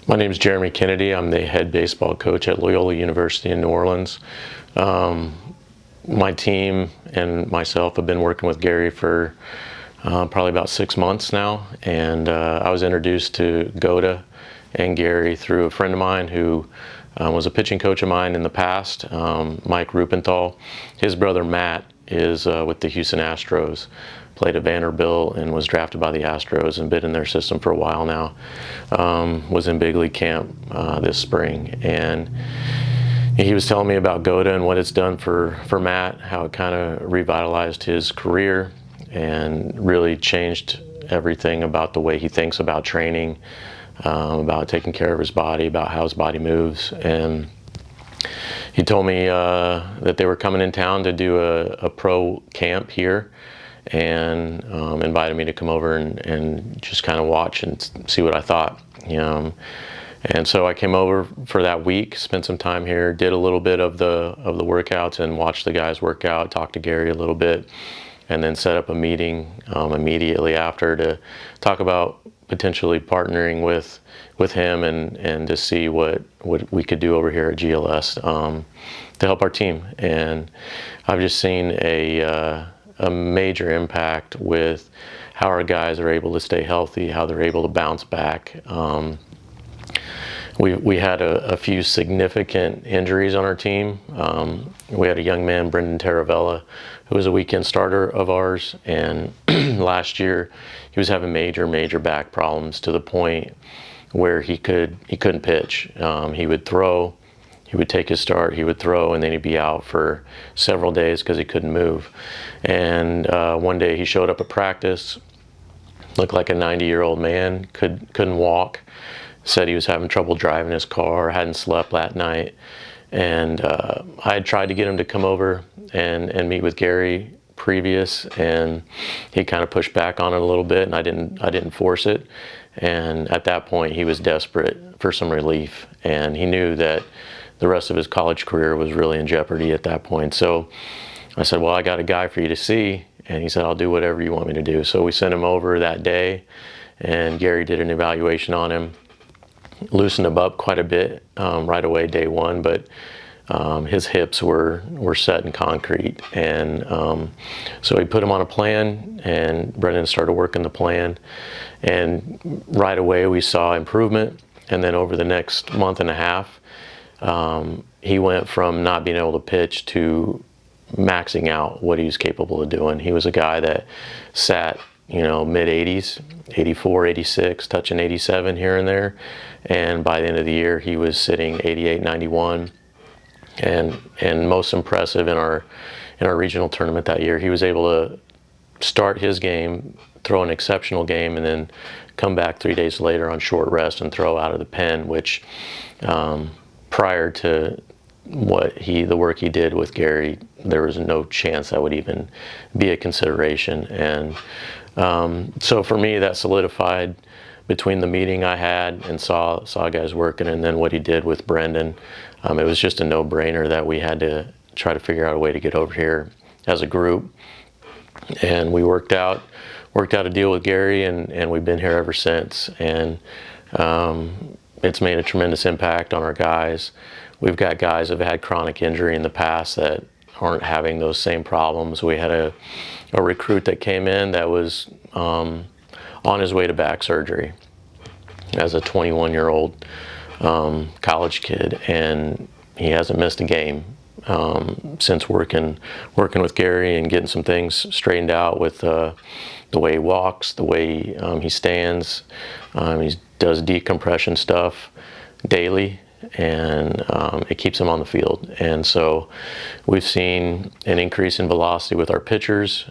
My name is Jeremy Kennedy. I'm the head baseball coach at Loyola University in New Orleans. My team and myself have been working with Gary for probably about 6 months now, and I was introduced to GOATA and Gary through a friend of mine who was a pitching coach of mine in the past, Mike Rupenthal. His brother Matt is with the Houston Astros, played at Vanderbilt and was drafted by the Astros and been in their system for a while now. Was in big league camp this spring, and he was telling me about GOATA and what it's done for Matt, how it kind of revitalized his career and really changed everything about the way he thinks about training, about taking care of his body, about how his body moves. And he told me that they were coming in town to do a pro camp here, and invited me to come over and just kind of watch and see what I thought. And so I came over for that week, spent some time here, did a little bit of the workouts and watched the guys work out, talked to Gary a little bit, and then set up a meeting immediately after to talk about potentially partnering with him and to see what we could do over here at GLS to help our team. And I've just seen a major impact with how our guys are able to stay healthy, how they're able to bounce back. We had a few significant injuries on our team. We had a young man, Brendan Taravella, who was a weekend starter of ours, and last year he was having major back problems to the point where he couldn't pitch. He would throw, he would take his start, he would throw, and then he'd be out for several days because he couldn't move. And one day he showed up at practice, looked like a 90-year-old man, couldn't walk, said he was having trouble driving his car, hadn't slept that night. And I had tried to get him to come over and meet with Gary previous, and he kind of pushed back on it a little bit, and I didn't force it. And at that point he was desperate for some relief, and he knew that the rest of his college career was really in jeopardy at that point. So I said, well, I got a guy for you to see. And he said, I'll do whatever you want me to do. So we sent him over that day, and Gary did an evaluation on him, loosened him up quite a bit right away, day one, but his hips were set in concrete. And so we put him on a plan, and Brendan started working the plan. And right away we saw improvement. And then over the next month and a half, he went from not being able to pitch to maxing out what he was capable of doing. He was a guy that sat, mid 80s, 84, 86, touching 87 here and there. And by the end of the year, he was sitting 88, 91. And most impressive in our regional tournament that year, he was able to start his game, throw an exceptional game, and then come back 3 days later on short rest and throw out of the pen, which prior to the work he did with Gary, there was no chance that would even be a consideration. And so for me, that solidified between the meeting I had and saw guys working, and then what he did with Brendan. It was just a no-brainer that we had to try to figure out a way to get over here as a group. And we worked out a deal with Gary, and we've been here ever since. And it's made a tremendous impact on our guys. We've got guys that have had chronic injury in the past that aren't having those same problems. We had a recruit that came in that was on his way to back surgery as a 21-year-old college kid, and he hasn't missed a game since working with Gary and getting some things straightened out with the way he walks, the way he stands. He does decompression stuff daily, and it keeps him on the field. And so we've seen an increase in velocity with our pitchers,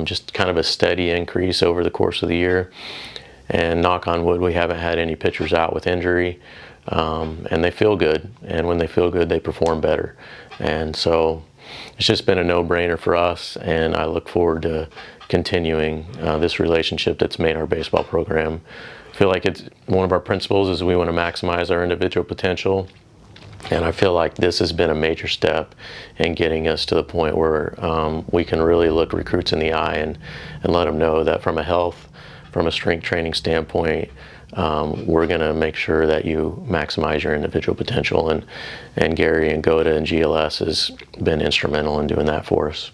just kind of a steady increase over the course of the year. And knock on wood, we haven't had any pitchers out with injury, and they feel good. And when they feel good, they perform better. And so it's just been a no-brainer for us, and I look forward to continuing this relationship that's made our baseball program. I feel like it's one of our principles is we want to maximize our individual potential, and I feel like this has been a major step in getting us to the point where we can really look recruits in the eye and let them know that from a health from a strength training standpoint, we're going to make sure that you maximize your individual potential, and Gary and GOATA and GLS has been instrumental in doing that for us.